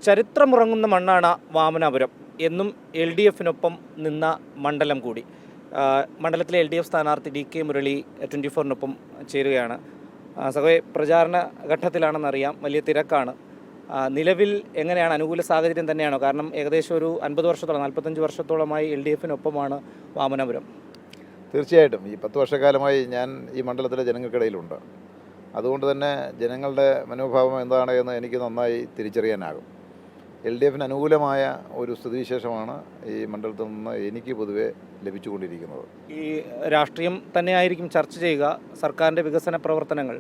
ചരിത്രമുറങ്ങുന്ന മണ്ണാണ് വാമനാപുരം. എന്നും L D എഫിനൊപ്പം നിന്ന മണ്ഡലം കൂടി. മണ്ഡലത്തിലെ എൽ ഡി എഫ് സ്ഥാനാർത്ഥി DK മുരളി 24-നൊപ്പം ചേരുകയാണ്. സഹോദരി പ്രചാരണ ഘട്ടത്തിലാണെന്നറിയാം, വലിയ തിരക്കാണ്. നിലവിൽ എങ്ങനെയാണ്, അനുകൂല സാഹചര്യം തന്നെയാണോ? കാരണം ഏകദേശം ഒരു 50 വർഷത്തോളം 45 വർഷത്തോളമായി എൽ ഡി എഫിനൊപ്പമാണ് വാമനാപുരം. തീർച്ചയായിട്ടും ഈ 10 വർഷക്കാലമായി ഞാൻ ഈ മണ്ഡലത്തിലെ ജനങ്ങൾക്കിടയിലുണ്ട്. അതുകൊണ്ട് തന്നെ ജനങ്ങളുടെ മനോഭാവം എന്താണ് എന്ന് എനിക്ക് നന്നായി തിരിച്ചറിയാനാകും. LDFന് അനുകൂലമായ ഒരു സ്ഥിതിവിശേഷമാണ് ഈ മണ്ഡലത്തിൽ നിന്ന് എനിക്ക് പൊതുവെ ലഭിച്ചുകൊണ്ടിരിക്കുന്നത്. ഈ രാഷ്ട്രീയം തന്നെയായിരിക്കും ചർച്ച ചെയ്യുക, സർക്കാരിൻ്റെ വികസന പ്രവർത്തനങ്ങൾ,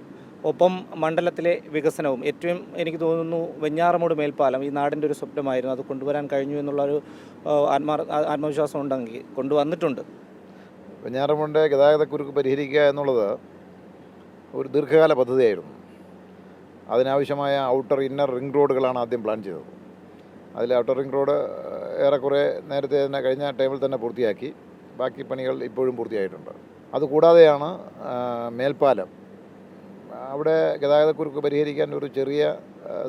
ഒപ്പം മണ്ഡലത്തിലെ വികസനവും. ഏറ്റവും എനിക്ക് തോന്നുന്നു വെഞ്ഞാറമൂട് മേൽപ്പാലം ഈ നാടിൻ്റെ ഒരു സ്വപ്നമായിരുന്നു. അത് കൊണ്ടുവരാൻ കഴിഞ്ഞു എന്നുള്ളൊരു ആത്മവിശ്വാസം ഉണ്ടെങ്കിൽ കൊണ്ടുവന്നിട്ടുണ്ട്. വെഞ്ഞാറമൂടിൻ്റെ ഗതാഗതക്കുരുക്ക് പരിഹരിക്കുക എന്നുള്ളത് ഒരു ദീർഘകാല പദ്ധതിയായിരുന്നു. അതിനാവശ്യമായ ഔട്ടർ ഇന്നർ റിംഗ് റോഡുകളാണ് ആദ്യം പ്ലാൻ ചെയ്തത്. അതിൽ ഔട്ടർ റിംഗ് റോഡ് ഏറെക്കുറെ നേരത്തെ തന്നെ കഴിഞ്ഞ ടൈമിൽ തന്നെ പൂർത്തിയാക്കി. ബാക്കി പണികൾ ഇപ്പോഴും പൂർത്തിയായിട്ടുണ്ട്. അതുകൂടാതെയാണ് മേൽപ്പാലം. അവിടെ ഗതാഗതക്കുരുക്ക് പരിഹരിക്കാൻ ഒരു ചെറിയ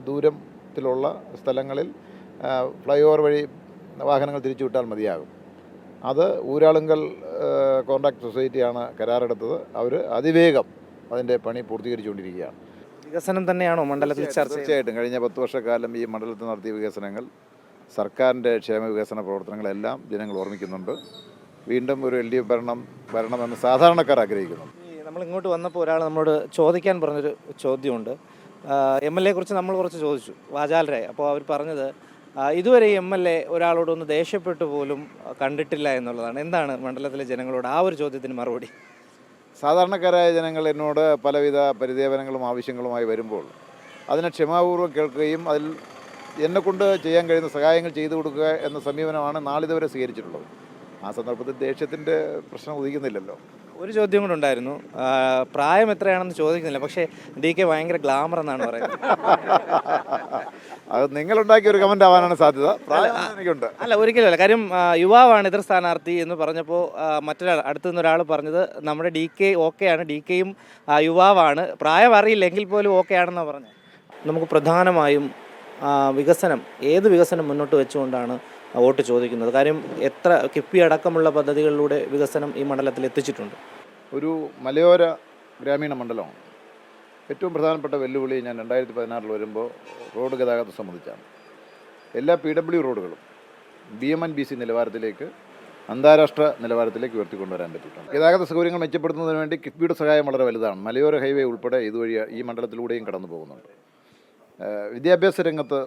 ദൂരത്തിലുള്ള സ്ഥലങ്ങളിൽ ഫ്ലൈ ഓവർ വഴി വാഹനങ്ങൾ തിരിച്ചു വിട്ടാൽ മതിയാകും. അത് ഊരാളുങ്കൽ കോൺട്രാക്ട് സൊസൈറ്റിയാണ് കരാറെടുത്തത്. അവർ അതിവേഗം അതിൻ്റെ പണി പൂർത്തീകരിച്ചുകൊണ്ടിരിക്കുകയാണ്. വികസനം തന്നെയാണോ മണ്ഡലത്തിൽ ചർച്ച? തീർച്ചയായിട്ടും കഴിഞ്ഞ 10 വർഷക്കാലം ഈ മണ്ഡലത്തിൽ നടത്തിയ വികസനങ്ങൾ, സർക്കാരിൻ്റെ ക്ഷേമ വികസന പ്രവർത്തനങ്ങളെല്ലാം ജനങ്ങൾ ഓർമ്മിക്കുന്നുണ്ട്. വീണ്ടും ഒരു LDF ഭരണമെന്ന് സാധാരണക്കാർ ആഗ്രഹിക്കുന്നു. നമ്മൾ ഇങ്ങോട്ട് വന്നപ്പോൾ ഒരാൾ നമ്മളോട് ചോദിക്കാൻ പറഞ്ഞൊരു ചോദ്യമുണ്ട്. MLA കുറിച്ച് നമ്മൾ കുറച്ച് ചോദിച്ചു, വാചാലരായി. അപ്പോൾ അവർ പറഞ്ഞത് ഇതുവരെ MLA ഒരാളോടൊന്ന് ദേഷ്യപ്പെട്ടു പോലും കണ്ടിട്ടില്ല എന്നുള്ളതാണ്. എന്താണ് മണ്ഡലത്തിലെ ജനങ്ങളോട് ആ ഒരു ചോദ്യത്തിന് മറുപടി? സാധാരണക്കാരായ ജനങ്ങൾ എന്നോട് പലവിധ പരിദേവനങ്ങളും ആവശ്യങ്ങളുമായി വരുമ്പോൾ അതിനെ ക്ഷമാപൂർവ്വം കേൾക്കുകയും അതിൽ എന്നെക്കൊണ്ട് ചെയ്യാൻ കഴിയുന്ന സഹായങ്ങൾ ചെയ്തു കൊടുക്കുക എന്ന സമീപനമാണ് നാളിതുവരെ സ്വീകരിച്ചിട്ടുള്ളത്. ആ സന്ദർഭത്തിൽ ദേഷ്യത്തിൻ്റെ പ്രശ്നം ഉദിക്കുന്നില്ലല്ലോ. ഒരു ചോദ്യം കൂടെ ഉണ്ടായിരുന്നു. പ്രായം എത്രയാണെന്ന് ചോദിക്കുന്നില്ല, പക്ഷേ DK ഭയങ്കര ഗ്ലാമർ എന്നാണ് പറയുന്നത്. അത് നിങ്ങളുണ്ടാക്കിയ ഒരു കമൻ്റ് ആവാനാണ് സാധ്യത. എനിക്കുണ്ട്. അല്ല, ഒരിക്കലുമല്ല. കാര്യം യുവാവാണ് എതിർ സ്ഥാനാർത്ഥി എന്ന് പറഞ്ഞപ്പോൾ മറ്റൊരാൾ അടുത്തു നിന്നൊരാൾ പറഞ്ഞത് നമ്മുടെ DK ഓക്കെയാണ്, DKയും യുവാവാണ്, പ്രായം അറിയില്ലെങ്കിൽ പോലും ഓക്കെ ആണെന്നാണ് പറഞ്ഞത്. നമുക്ക് പ്രധാനമായും വികസനം, ഏത് വികസനം മുന്നോട്ട് വെച്ചുകൊണ്ടാണ് വോട്ട് ചോദിക്കുന്നത്? കാര്യം എത്ര കിഫ്ബി അടക്കമുള്ള പദ്ധതികളിലൂടെ വികസനം ഈ മണ്ഡലത്തിൽ എത്തിച്ചിട്ടുണ്ട്. ഒരു മലയോര ഗ്രാമീണ മണ്ഡലമാണ്. ഏറ്റവും പ്രധാനപ്പെട്ട വെല്ലുവിളി ഞാൻ 2016 വരുമ്പോൾ റോഡ് ഗതാഗതം സംബന്ധിച്ചാണ്. എല്ലാ PW റോഡുകളും BMN-BC നിലവാരത്തിലേക്ക്, അന്താരാഷ്ട്ര നിലവാരത്തിലേക്ക് ഉയർത്തിക്കൊണ്ടുവരാൻ പറ്റിയിട്ടുണ്ട്. ഗതാഗത സൗകര്യങ്ങൾ മെച്ചപ്പെടുത്തുന്നതിന് വേണ്ടി കിഫ്ബിയുടെ സഹായം വളരെ വലുതാണ്. മലയോര ഹൈവേ ഉൾപ്പെടെ ഇതുവഴി ഈ മണ്ഡലത്തിലൂടെയും കടന്നു പോകുന്നുണ്ട്. വിദ്യാഭ്യാസ രംഗത്ത്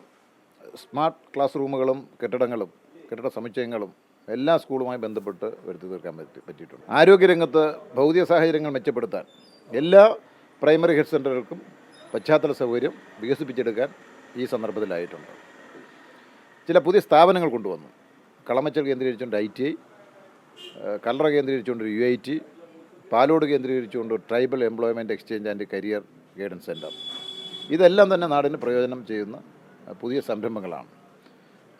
സ്മാർട്ട് ക്ലാസ് റൂമുകളും കെട്ടിട സമുച്ചയങ്ങളും എല്ലാ സ്കൂളുമായി ബന്ധപ്പെട്ട് വരുത്തി തീർക്കാൻ പറ്റിയിട്ടുണ്ട്. ആരോഗ്യരംഗത്ത് ഭൗതിക സാഹചര്യങ്ങൾ മെച്ചപ്പെടുത്താൻ എല്ലാ പ്രൈമറി ഹെൽത്ത് സെൻ്ററുകൾക്കും പശ്ചാത്തല സൗകര്യം വികസിപ്പിച്ചെടുക്കാൻ ഈ സന്ദർഭത്തിലായിട്ടുണ്ട്. ചില പുതിയ സ്ഥാപനങ്ങൾ കൊണ്ടുവന്നു. കളമച്ചൽ കേന്ദ്രീകരിച്ചുകൊണ്ട് ITI, കല്ലറ കേന്ദ്രീകരിച്ചുകൊണ്ട് UIT, പാലോട് കേന്ദ്രീകരിച്ചുകൊണ്ട് tribal employment exchange and career guidance centre. ഇതെല്ലാം തന്നെ നാടിന് പ്രയോജനം ചെയ്യുന്ന പുതിയ സംരംഭങ്ങളാണ്.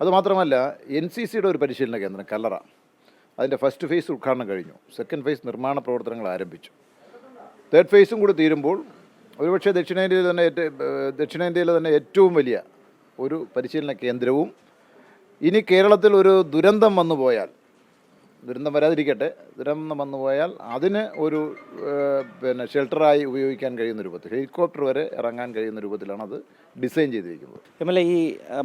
അതുമാത്രമല്ല, NCCയുടെ ഒരു പരിശീലന കേന്ദ്രം കല്ലറ, അതിൻ്റെ ഫസ്റ്റ് ഫേസ് ഉദ്ഘാടനം കഴിഞ്ഞു. സെക്കൻഡ് ഫേസ് നിർമ്മാണ പ്രവർത്തനങ്ങൾ ആരംഭിച്ചു. തേർഡ് ഫേസും കൂടി തീരുമ്പോൾ ഒരുപക്ഷെ ദക്ഷിണേന്ത്യയിലെ തന്നെ ഏറ്റവും വലിയ ഒരു പരിശീലന കേന്ദ്രവും, ഇനി കേരളത്തിൽ ഒരു ദുരന്തം വന്നു പോയാൽ, ദുരന്തം വരാതിരിക്കട്ടെ, ദുരന്തം വന്നു പോയാൽ അതിന് ഒരു ഷെൽട്ടറായി ഉപയോഗിക്കാൻ കഴിയുന്ന രൂപത്തിൽ, ഹെലികോപ്റ്റർ വരെ ഇറങ്ങാൻ കഴിയുന്ന രൂപത്തിലാണ് അത് ഡിസൈൻ ചെയ്തിരിക്കുന്നത്. MLA ഈ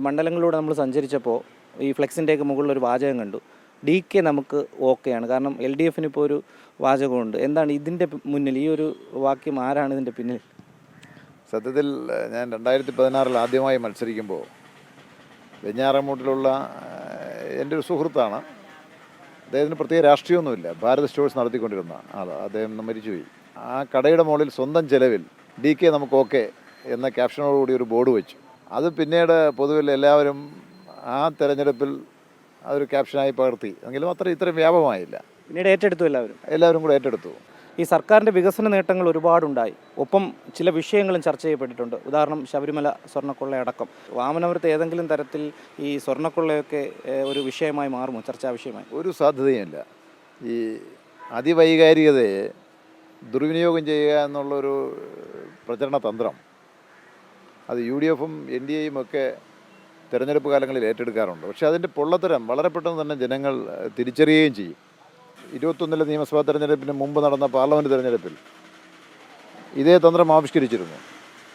മണ്ഡലങ്ങളിലൂടെ നമ്മൾ സഞ്ചരിച്ചപ്പോൾ ഈ ഫ്ലെക്സിൻ്റെയൊക്കെ മുകളിലൊരു വാചകം കണ്ടു, DK നമുക്ക് ഓക്കെയാണ്. കാരണം LDFന് ഇപ്പോൾ ഒരു വാചകമുണ്ട്. എന്താണ് ഇതിൻ്റെ മുന്നിൽ, ഈ ഒരു വാക്യം ആരാണ് ഇതിൻ്റെ പിന്നിൽ? സത്യത്തിൽ ഞാൻ 2016 ആദ്യമായി മത്സരിക്കുമ്പോൾ വെഞ്ഞാറമൂട്ടിലുള്ള എൻ്റെ ഒരു സുഹൃത്താണ്. അദ്ദേഹത്തിന് പ്രത്യേക രാഷ്ട്രീയമൊന്നുമില്ല. ഭാരത് സ്റ്റോഴ്സ് നടത്തിക്കൊണ്ടിരുന്ന ആളാണ്. അദ്ദേഹം മരിച്ചുപോയി. ആ കടയുടെ മുകളിൽ സ്വന്തം ചെലവിൽ DK നമുക്ക് ഓക്കെ എന്ന ക്യാപ്ഷനോടുകൂടി ഒരു ബോർഡ് വെച്ചു. അത് പിന്നീട് പൊതുവിൽ എല്ലാവരും ആ തെരഞ്ഞെടുപ്പിൽ അതൊരു ക്യാപ്ഷനായി പകർത്തി. എങ്കിലും ഇത്രയും വ്യാപകമായില്ല. പിന്നീട് ഏറ്റെടുത്തു, എല്ലാവരും കൂടെ ഏറ്റെടുത്തു. ഈ സർക്കാരിൻ്റെ വികസന നേട്ടങ്ങൾ ഒരുപാടുണ്ടായി. ഒപ്പം ചില വിഷയങ്ങളും ചർച്ച ചെയ്യപ്പെട്ടിട്ടുണ്ട്. ഉദാഹരണം ശബരിമല സ്വർണ്ണക്കൊള്ളയടക്കം. വാമനപുരത്ത് ഏതെങ്കിലും തരത്തിൽ ഈ സ്വർണ്ണക്കൊള്ളയൊക്കെ ഒരു വിഷയമായി മാറുമോ, ചർച്ചാ വിഷയമായി? ഒരു സാധ്യതയുമില്ല. ഈ അതിവൈകാരികതയെ ദുർവിനിയോഗം ചെയ്യുക എന്നുള്ളൊരു പ്രചരണ തന്ത്രം അത് UDFും NDAയും ഒക്കെ തിരഞ്ഞെടുപ്പ് കാലങ്ങളിൽ ഏറ്റെടുക്കാറുണ്ട്. പക്ഷേ അതിൻ്റെ പൊള്ളത്തരം വളരെ പെട്ടെന്ന് തന്നെ ജനങ്ങൾ തിരിച്ചറിയുകയും ചെയ്യും. 21 നിയമസഭാ തെരഞ്ഞെടുപ്പിന് മുമ്പ് നടന്ന പാർലമെൻറ്റ് തെരഞ്ഞെടുപ്പിൽ ഇതേ തന്ത്രം ആവിഷ്കരിച്ചിരുന്നു.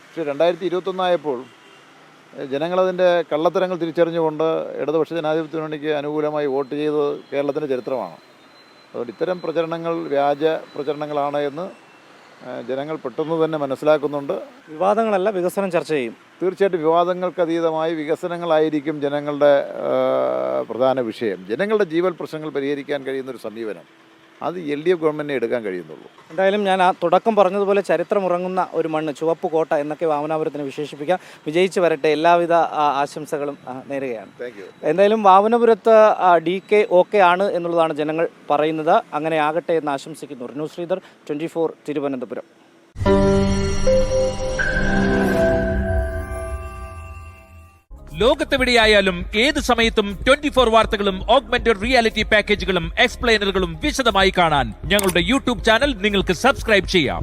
പക്ഷേ 2021 ആയപ്പോൾ ജനങ്ങളതിൻ്റെ കള്ളത്തരങ്ങൾ തിരിച്ചറിഞ്ഞുകൊണ്ട് ഇടതുപക്ഷ ജനാധിപത്യ മുന്നണിക്ക് അനുകൂലമായി വോട്ട് ചെയ്തത് കേരളത്തിൻ്റെ ചരിത്രമാണ്. അതുകൊണ്ട് ഇത്തരം പ്രചരണങ്ങൾ വ്യാജ പ്രചരണങ്ങളാണ് എന്ന് ജനങ്ങൾ പെട്ടെന്ന് തന്നെ മനസ്സിലാക്കുന്നുണ്ട്. വിവാദങ്ങളല്ല, വികസനം ചർച്ച ചെയ്യും. തീർച്ചയായിട്ടും വിവാദങ്ങൾക്ക് അതീതമായി വികസനങ്ങളായിരിക്കും ജനങ്ങളുടെ പ്രധാന വിഷയം. ജനങ്ങളുടെ ജീവൽ പ്രശ്നങ്ങൾ പരിഹരിക്കാൻ കഴിയുന്നൊരു സമീപനം അത് LDF ഗവൺമെൻറ്റിനെ എടുക്കാൻ കഴിയുന്നുള്ളൂ. എന്തായാലും ഞാൻ ആ തുടക്കം പറഞ്ഞതുപോലെ ചരിത്രമുറങ്ങുന്ന ഒരു മണ്ണ്, ചുവപ്പ് കോട്ട എന്നൊക്കെ വാമനാപുരത്തിന് വിശേഷിപ്പിക്കാം. വിജയിച്ച് വരട്ടെ, എല്ലാവിധ ആശംസകളും നേരുകയാണ്. Thank you. എന്തായാലും വാമനപുരത്ത് DK ഓക്കെ ആണ് എന്നുള്ളതാണ് ജനങ്ങൾ പറയുന്നത്. അങ്ങനെ ആകട്ടെ എന്ന് ആശംസിക്കുന്നു. റിനു ശ്രീധർ, 24 തിരുവനന്തപുരം. ലോകത്തെവിടെയായാലും ഏത് സമയത്തും 24 വാർത്തകളും ഓഗ്മെന്റഡ് റിയാലിറ്റി പാക്കേജുകളും എക്സ്പ്ലെയിനറുകളും വിശദമായി കാണാൻ ഞങ്ങളുടെ YouTube ചാനൽ നിങ്ങൾക്ക് സബ്സ്ക്രൈബ് ചെയ്യാം.